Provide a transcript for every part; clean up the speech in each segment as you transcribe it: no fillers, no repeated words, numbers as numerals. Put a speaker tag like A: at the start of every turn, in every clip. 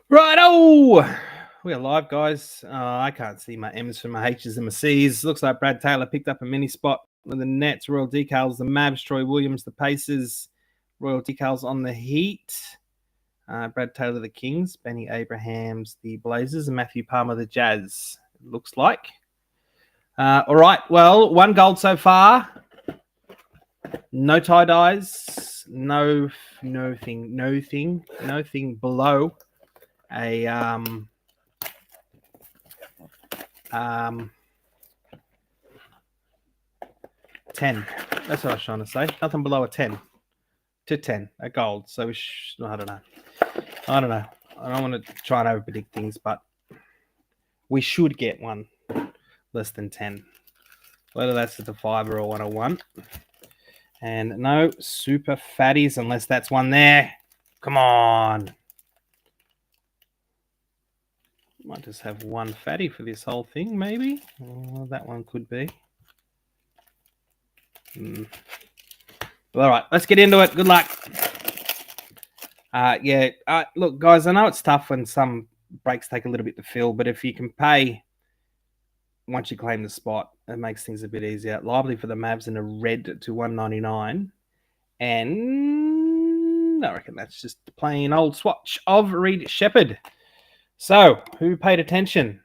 A: Righto! We are live, guys. I can't see my M's from my H's and my C's. Looks like Brad Taylor picked up a mini spot with the Nets, Royal Decals, the Mavs, Troy Williams, the Pacers, Royal Decals on the Heat, Brad Taylor, the Kings, Benny Abrahams, the Blazers, and Matthew Palmer, the Jazz. It looks like. All right. Well, one gold so far. No tie dyes. Nothing below a 10. That's what I was trying to say. Nothing below a 10 to 10, a gold. So I don't know. I don't want to try and overpredict things, but we should get one less than 10. Whether that's at the 5 or a 101. And no super fatties unless that's one there. Come on. Might just have one fatty for this whole thing, maybe. That one could be. All right, let's get into it. Good luck. Look, guys, I know it's tough when some breaks take a little bit to fill, but if you can pay once you claim the spot, it makes things a bit easier. Lively for the Mavs in a red to 199. And I reckon that's just the plain old swatch of Reed Shepherd. So, who paid attention?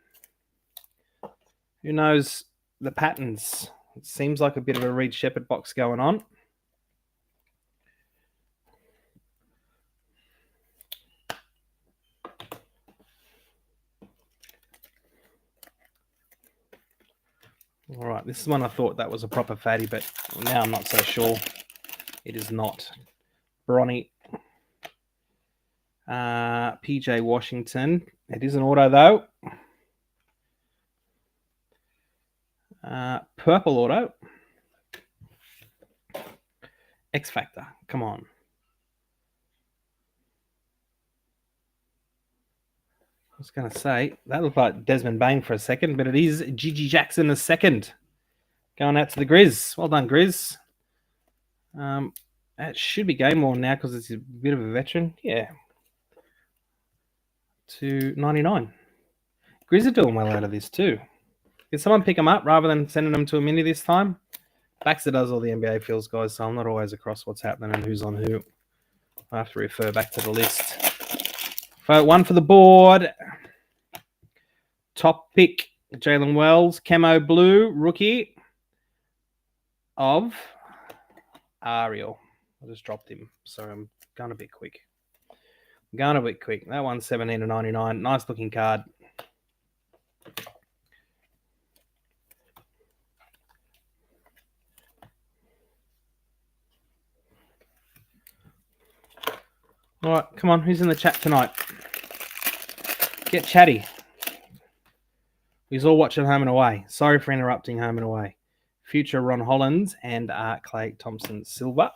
A: Who knows the patterns? It seems like a bit of a Reed Shepherd box going on. All right, this is one I thought that was a proper fatty, but now I'm not so sure. It is not. Bronny. PJ Washington. It is an auto, though. Purple auto. X Factor. Come on. I was going to say, that looked like Desmond Bain for a second, but it is Gigi Jackson a second. Going out to the Grizz. Well done, Grizz. That should be game worn now because it's a bit of a veteran. Yeah. To 99. Grizz are doing well out of this too. Did someone pick them up rather than sending them to a mini this time? Baxter does all the NBA fields, guys, so I'm not always across what's happening and who's on who. I have to refer back to the list. One for the board. Top pick, Jalen Wells. Camo blue, rookie of Ariel. I just dropped him. Sorry, I'm going a bit quick. That one's 17 to 99. Nice looking card. All right, come on. Who's in the chat tonight? Get chatty. He's all watching Home and Away. Sorry for interrupting Home and Away. Future Ron Hollands and Clay Thompson Silver.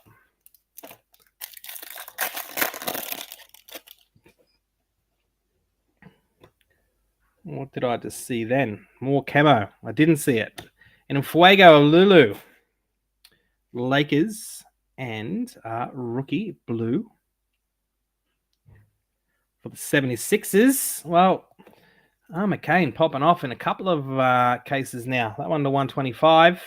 A: What did I just see then? More camo. I didn't see it. And Fuego Lulu. Lakers and rookie blue. For the 76ers. Well, McCain popping off in a couple of cases now. That one to 125.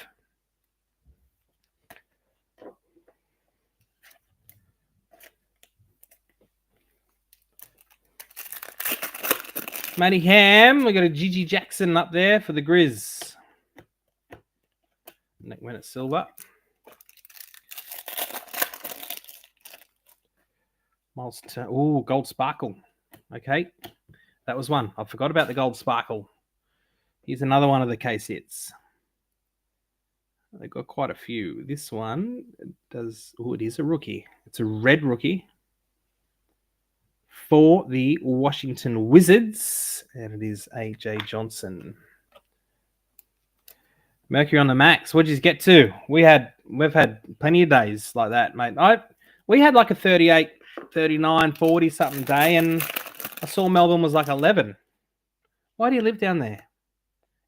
A: Matty Ham. We got a Gigi Jackson up there for the Grizz. Nick went at silver. Gold sparkle. Okay. That was one. I forgot about the gold sparkle. Here's another one of the case hits. They've got quite a few. This one does... it is a rookie. It's a red rookie for the Washington Wizards. And it is AJ Johnson. Mercury on the max. What did you get to? We've had plenty of days like that, mate. We had like a 38, 39, 40 something day, and I saw Melbourne was like 11. Why do you live down there?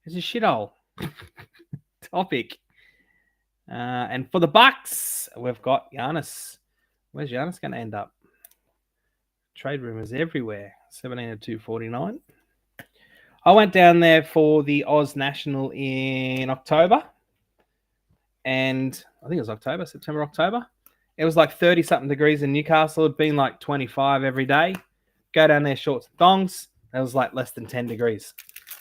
A: It's a shithole. Topic. And for the Bucks, we've got Giannis. Where's Giannis going to end up? Trade rumors everywhere. 17 to 249. I went down there for the Oz National in October. And I think it was September, October. It was like 30 something degrees in Newcastle. It'd been like 25 every day. Go down there, shorts and thongs. It was like less than 10 degrees.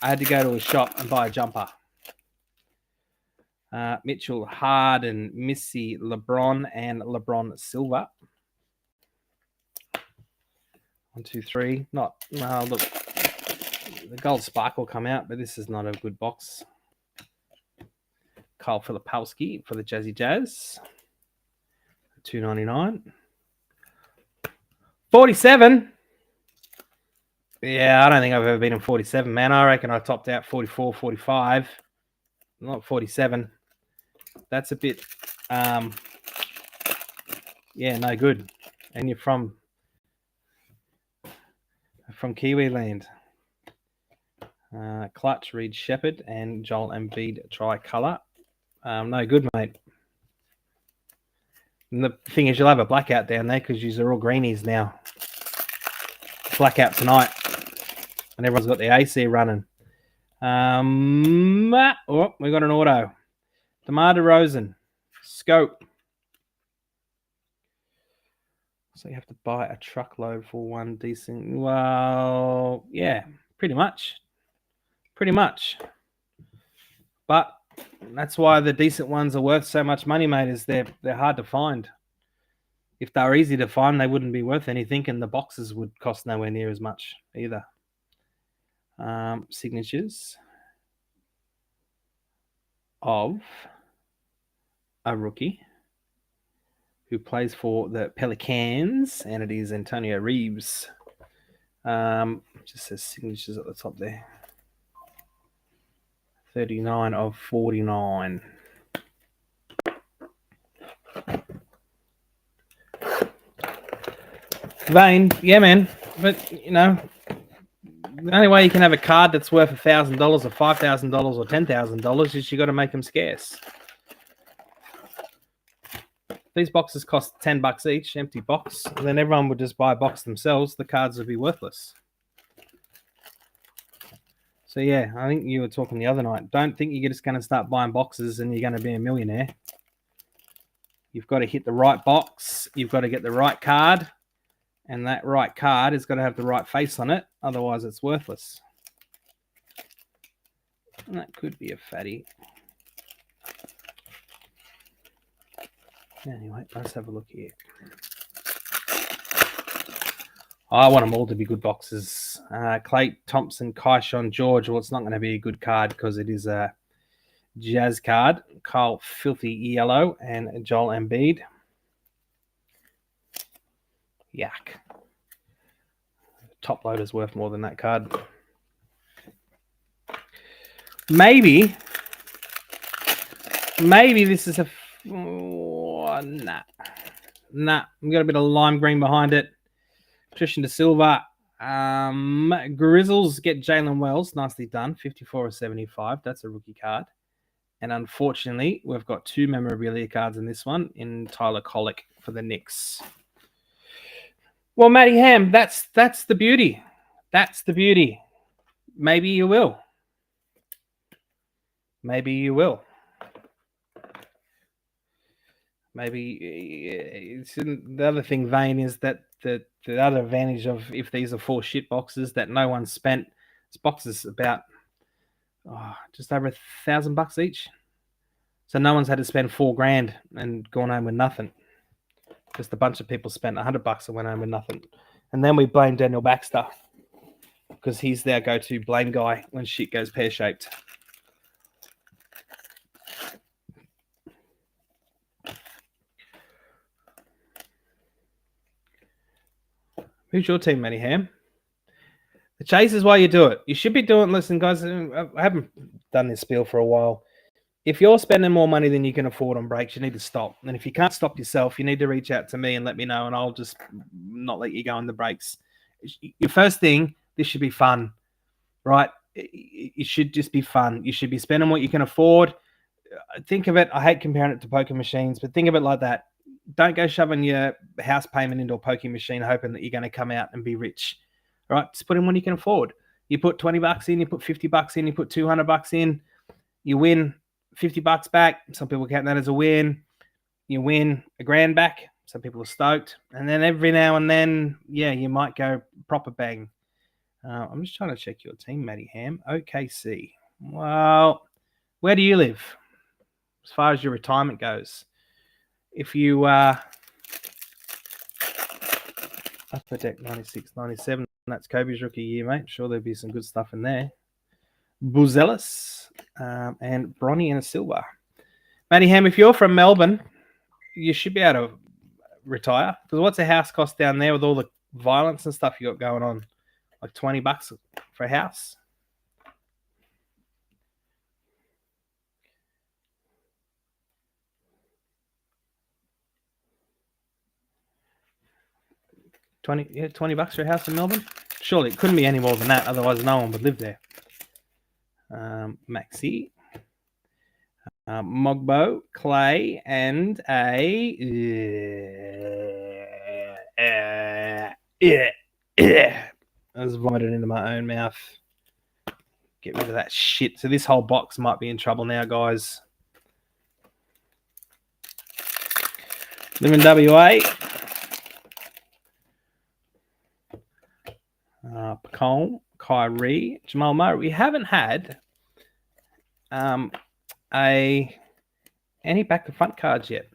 A: I had to go to a shop and buy a jumper. Mitchell Harden, Missy LeBron, and LeBron Silver. 1, 2, 3. Look, the gold spark will come out, but this is not a good box. Kyle Filipowski for the Jazzy Jazz. $2.99. 47. Yeah, I don't think I've ever been in 47, man. I reckon I topped out 44, 45. Not 47. That's a bit, yeah, no good. And you're from Kiwi land. Clutch, Reed Shepherd, and Joel Embiid tricolour. No good, mate. And the thing is, you'll have a blackout down there because you're all greenies now. Blackout tonight. And everyone's got the AC running. Oh, we got an auto. DeMar DeRozan. Scope. So you have to buy a truckload for one decent... Well, yeah, pretty much. Pretty much. But that's why the decent ones are worth so much money, mate, is they're hard to find. If they were easy to find, they wouldn't be worth anything, and the boxes would cost nowhere near as much either. Signatures of a rookie who plays for the Pelicans, and it is Antonio Reeves. Just says signatures at the top there. 39 of 49. Vane, yeah, man. But, you know, the only way you can have a card that's worth $1,000 or $5,000 or $10,000 is you got to make them scarce. These boxes cost $10 each, empty box. And then everyone would just buy a box themselves. The cards would be worthless. So, yeah, I think you were talking the other night. Don't think you're just going to start buying boxes and you're going to be a millionaire. You've got to hit the right box. You've got to get the right card. And that right card has got to have the right face on it. Otherwise, it's worthless. And that could be a fatty. Anyway, let's have a look here. I want them all to be good boxes. Clay Thompson, Kyshon George. Well, it's not going to be a good card because it is a Jazz card. Kyle Filthy Yellow and Joel Embiid. Yuck. Top loader's worth more than that card. Maybe this is a... nah. We've got a bit of lime green behind it. Tristan De Silva. Grizzles get Jalen Wells. Nicely done. 54 of 75. That's a rookie card. And unfortunately, we've got two memorabilia cards in this one in Tyler Kolek for the Knicks. Well, Matty Ham, that's the beauty. That's the beauty. Maybe you will. Maybe you will. Maybe the other thing, Vane, is that the other advantage of if these are 4 shit boxes that no one's spent. This box is about just over $1,000 each. So no one's had to spend $4,000 and gone home with nothing. Just a bunch of people spent $100 and went home with nothing. And then we blame Daniel Baxter because he's their go-to blame guy when shit goes pear-shaped. Who's your team, Matty Ham? The chase is why you do it. You should be doing... Listen, guys, I haven't done this spiel for a while. If you're spending more money than you can afford on breaks, you need to stop. And if you can't stop yourself, you need to reach out to me and let me know, and I'll just not let you go on the breaks. Your first thing, this should be fun, right? It should just be fun. You should be spending what you can afford. Think of it, I hate comparing it to poker machines, but think of it like that. Don't go shoving your house payment into a poker machine hoping that you're going to come out and be rich. All right, just put in what you can afford. You put $20 in, you put $50 in, you put $200 in, you win $50 back. Some people count that as a win. You win $1,000 back. Some people are stoked. And then every now and then, yeah, you might go proper bang. I'm just trying to check your team, Matty Ham. OKC. Well, where do you live as far as your retirement goes? If you Upper Deck 96, 97, that's Kobe's rookie year, mate. Sure, there'll be some good stuff in there. Buzelis and Bronny and a silver. Matty Ham, if you're from Melbourne, you should be able to retire. Because what's a house cost down there with all the violence and stuff you got going on? Like $20 for a house? $20 for a house in Melbourne? Surely it couldn't be any more than that, otherwise no one would live there. Maxi, Mogbo, Clay, and a I was vomiting into my own mouth. Get rid of that shit. So this whole box might be in trouble now, guys. Live in WA. Pacone, Kyrie, Jamal Murray. We haven't had any back to front cards yet.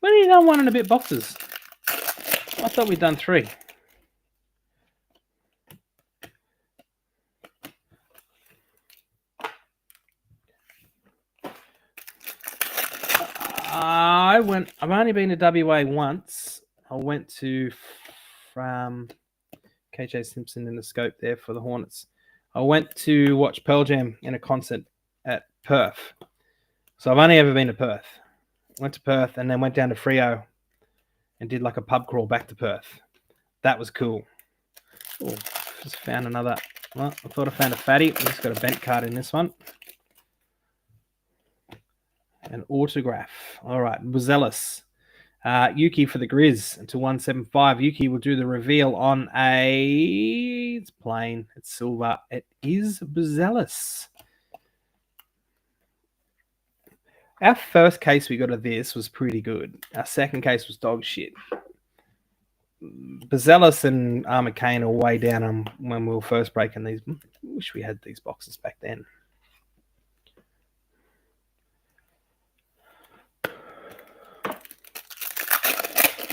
A: When have you done 1 and a bit boxes? I thought we'd done 3. I've only been to WA once. I went to from KJ Simpson in the scope there for the Hornets. I went to watch Pearl Jam in a concert at Perth. So I've only ever been to Perth. Went to Perth and then went down to Freo and did like a pub crawl back to Perth. That was cool. Oh, just found another. Well, I thought I found a fatty. I just got a bent card in this one. An autograph. All right, Buzelis. Yuki for the Grizz to 175. Yuki will do the reveal on a... It's plain. It's silver. It is Buzelis. Our first case we got of this was pretty good. Our second case was dog shit. Buzelis and Armour Kane are way down when we were first breaking these. I wish we had these boxes back then.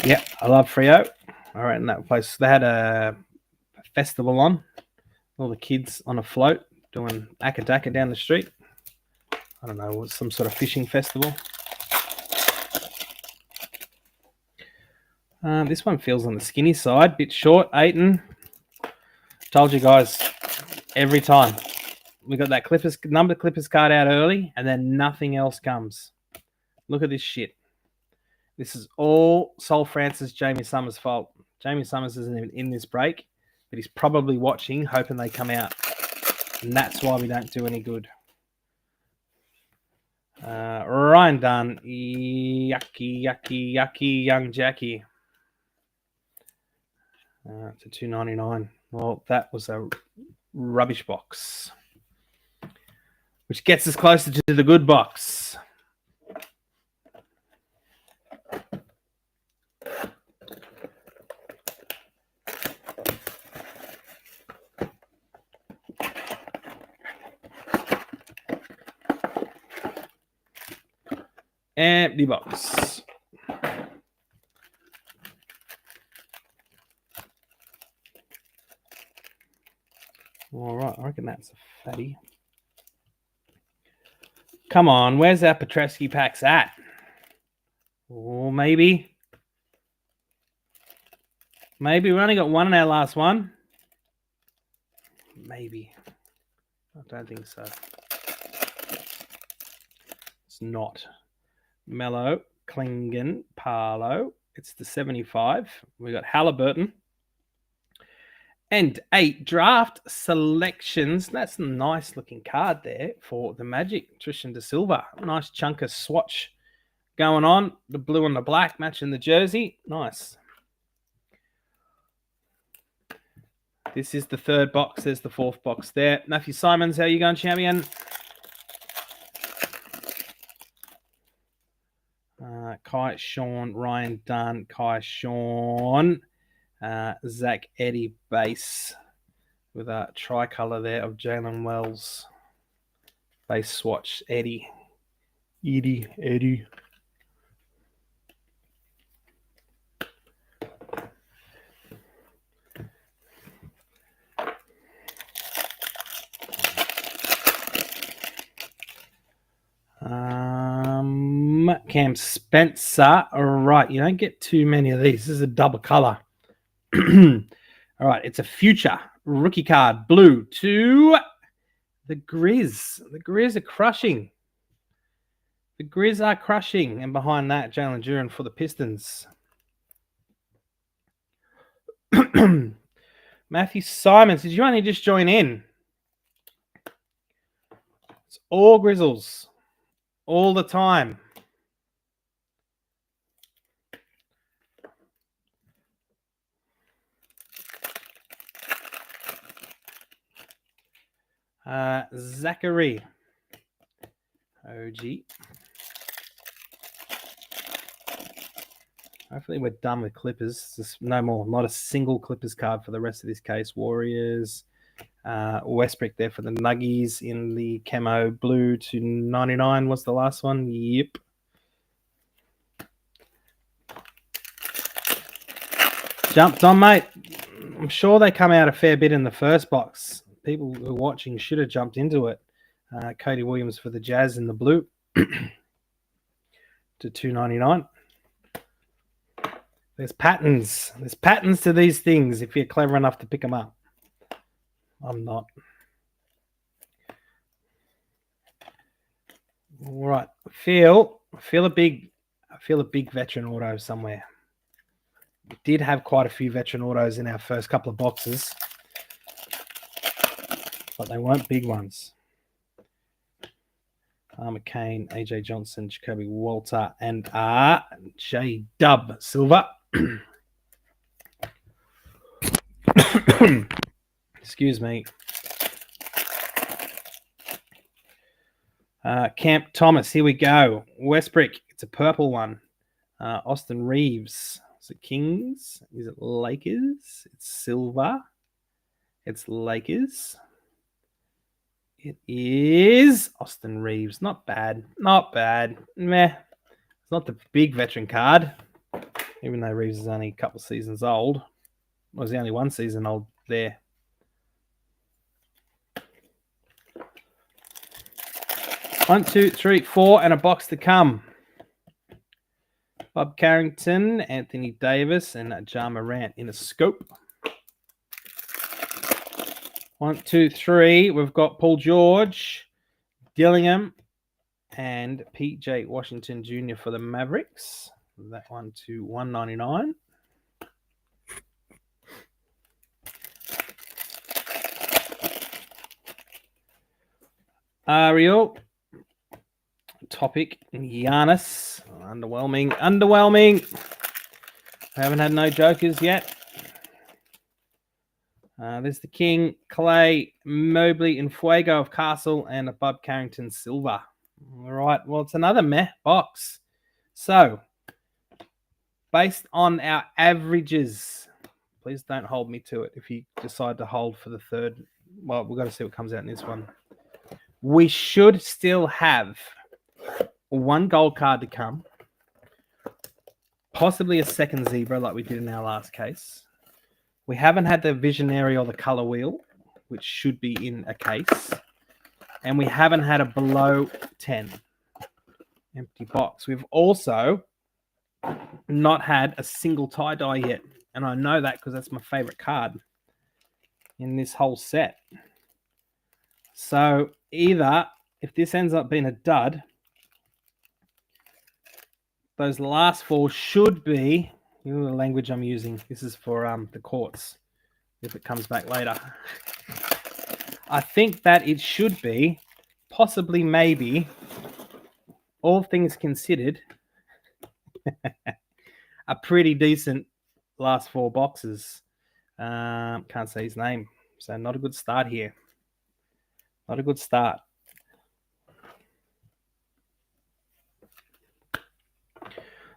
A: Yeah, I love Freo. All right, in that place, they had a festival on. All the kids on a float doing akadaka down the street. I don't know, it was some sort of fishing festival. This one feels on the skinny side, bit short. Aiton. Told you guys every time. We got that number Clippers card out early, and then nothing else comes. Look at this shit. This is all Sol Francis, Jamie Summers' fault. Jamie Summers isn't even in this break, but he's probably watching, hoping they come out. And that's why we don't do any good. Ryan Dunn. Yucky, yucky, yucky, young Jackie. To $2.99. Well, that was a rubbish box. Which gets us closer to the good box. Empty box. All right, I reckon that's a fatty. Come on, where's our Petrescu packs at? Or maybe. Maybe we only got 1 in our last one. Maybe. I don't think so. It's not. Mello, Klingon, Parlo. It's the 75. We got Halliburton. And 8 draft selections. That's a nice looking card there for the Magic. Tristan Da Silva. Nice chunk of swatch going on. The blue and the black matching the jersey. Nice. This is the third box. There's the fourth box there. Matthew Simons, how are you going, champion? Kai Sean, Ryan Dunn, Kai Sean, Zach Eddie base with a tricolour there of Jalen Wells. Base swatch, Eddie. Cam Spencer. All right, you don't get too many of these. This is a double color. All right, it's a future rookie card, blue to the Grizz. The Grizz are crushing. The Grizz are crushing, and behind that, Jalen Duran for the Pistons. Matthew Simons, did you only just join in? It's all Grizzles, all the time. Zachary. OG. Hopefully we're done with Clippers. There's no more. Not a single Clippers card for the rest of this case. Warriors. Westbrook there for the Nuggies in the camo blue to 99 was the last one. Yep. Jumped on, mate. I'm sure they come out a fair bit in the first box. People who are watching should have jumped into it. Cody Williams for the Jazz in the blue to 299. There's patterns. There's patterns to these things if you're clever enough to pick them up. I'm not. All right. I feel a big veteran auto somewhere. We did have quite a few veteran autos in our first couple of boxes, but they weren't big ones. McCain, AJ Johnson, Jacoby Walter, and J Dub Silver. Excuse me. Camp Thomas, here we go. Westbrook, it's a purple one. Austin Reeves, is it Kings? Is it Lakers? It's silver. It's Lakers. It is Austin Reeves. Not bad. Not bad. Meh. It's not the big veteran card, even though Reeves is only a couple seasons old. Well, was the only one season old there. One, two, three, four, and a box to come. Bob Carrington, Anthony Davis, and Ja Morant in a scope. 1, 2, 3. We've got Paul George, Dillingham, and PJ Washington Jr. for the Mavericks. That one to 199. Ariel. Topic, Giannis. Underwhelming. I haven't had no jokers yet. There's the King, Clay, Mobley, and Fuego of Castle, and a Bob Carrington Silver. All right, well, it's another meh box. So, based on our averages, please don't hold me to it if you decide to hold for the third. Well, we've got to see what comes out in this one. We should still have one gold card to come, possibly a second zebra like we did in our last case. We haven't had the visionary or the color wheel, which should be in a case. And we haven't had a below 10 empty box. We've also not had a single tie-dye yet. And I know that because that's my favorite card in this whole set. So either, if this ends up being a dud, those last four should be, you know the language I'm using, this is for the courts, if it comes back later. I think that it should be, possibly maybe, all things considered, a pretty decent last four boxes. Can't say his name. So not a good start here. Not a good start.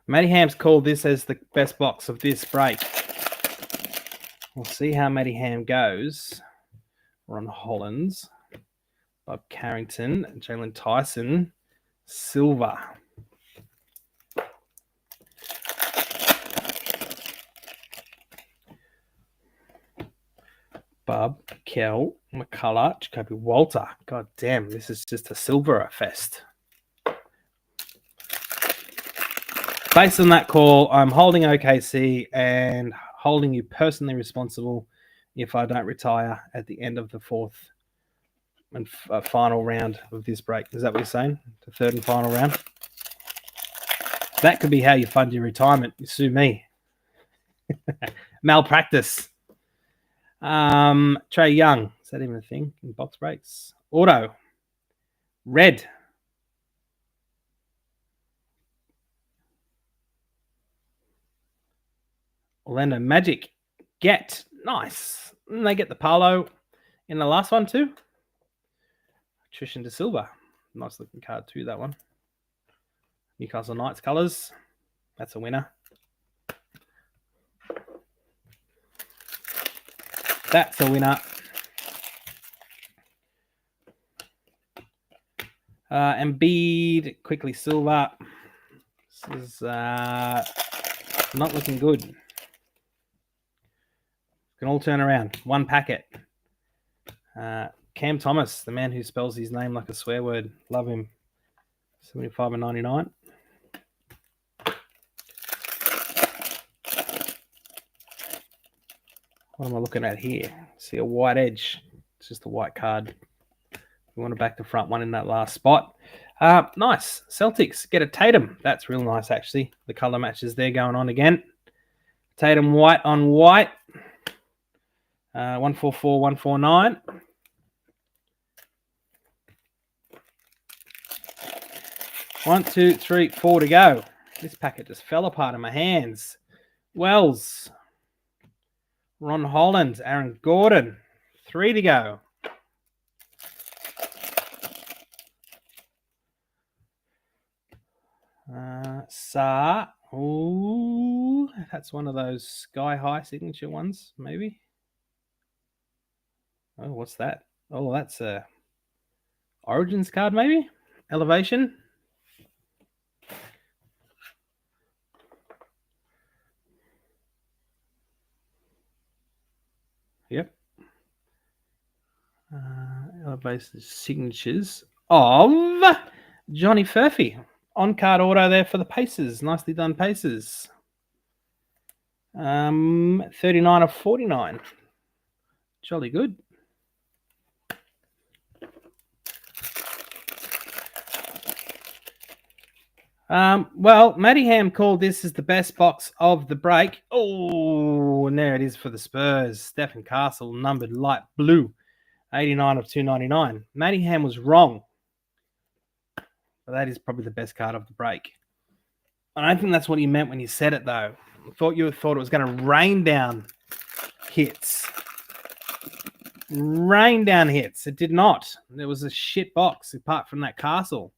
A: Matty Ham's called this as the best box of this break. We'll see how Matty Ham goes. Ron Hollins, Bob Carrington, Jalen Tyson, Silver. Bub, Kell, McCullough, Jacoby Walter. God damn, this is just a silver fest. Based on that call, I'm holding OKC and holding you personally responsible if I don't retire at the end of the fourth and final round of this break. Is that what you're saying? The third and final round? That could be how you fund your retirement. You sue me. Malpractice. Trey Young. Is that even a thing in box breaks? Auto. Red. Orlando Magic. Get. Nice. And they get the Palo in the last one too. Trishan De Silva. Nice looking card too, that one. Newcastle Knights colours. That's a winner. That's a winner. Embiid, quickly silver. This is not looking good. Can all turn around. One packet. Cam Thomas, the man who spells his name like a swear word. Love him. 75 and 99. What am I looking at here? See a white edge. It's just a white card. We want a back to front one in that last spot. Nice. Celtics get a Tatum. That's real nice, actually. The color matches there going on again. Tatum white on white. 144, 149. One, two, three, four to go. This packet just fell apart in my hands. Wells. Ron Holland, Aaron Gordon. 3 to go. Sa. Ooh, that's one of those sky-high signature ones, maybe. Oh, what's that? Oh, that's a Origins card, maybe? Elevation. Yep. Elevation signatures of Johnny Furphy. On-card auto there for the Pacers. Nicely done, Pacers. 39 of 49. Jolly good. Well, Matty Ham called this as the best box of the break. Oh, and there it is for the Spurs. Stephen Castle, numbered light blue. 89 of 299. Matty Ham was wrong. But that is probably the best card of the break. I don't think that's what he meant when he said it, though. I thought you thought it was going to rain down hits. Rain down hits. It did not. There was a shit box apart from that Castle.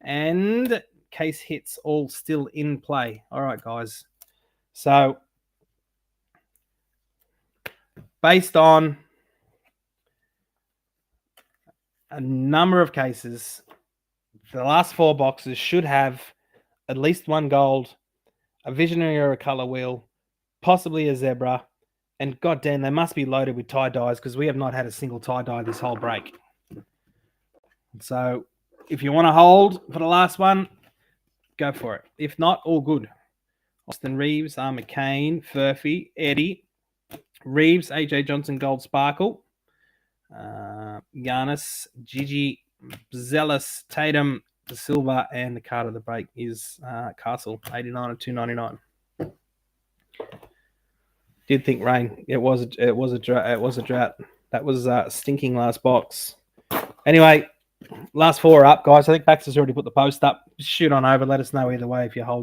A: And case hits all still in play. All right, guys. So, based on a number of cases, the last 4 boxes should have at least 1 gold, a visionary or a color wheel, possibly a zebra, and goddamn, they must be loaded with tie-dyes because we have not had a single tie-dye this whole break. So, if you want to hold for the last one, go for it. If not, all good. Austin Reeves, McCain, Furphy, Eddie, Reeves, AJ Johnson, Gold Sparkle, Giannis, Gigi, Zealous, Tatum, De Silva, and the card of the break is Castle, 89 of 299. Did think rain. It was a drought. That was a stinking last box. Anyway, last 4 up, guys. I think Baxter's already put the post up. Shoot on over. Let us know either way if you're holding.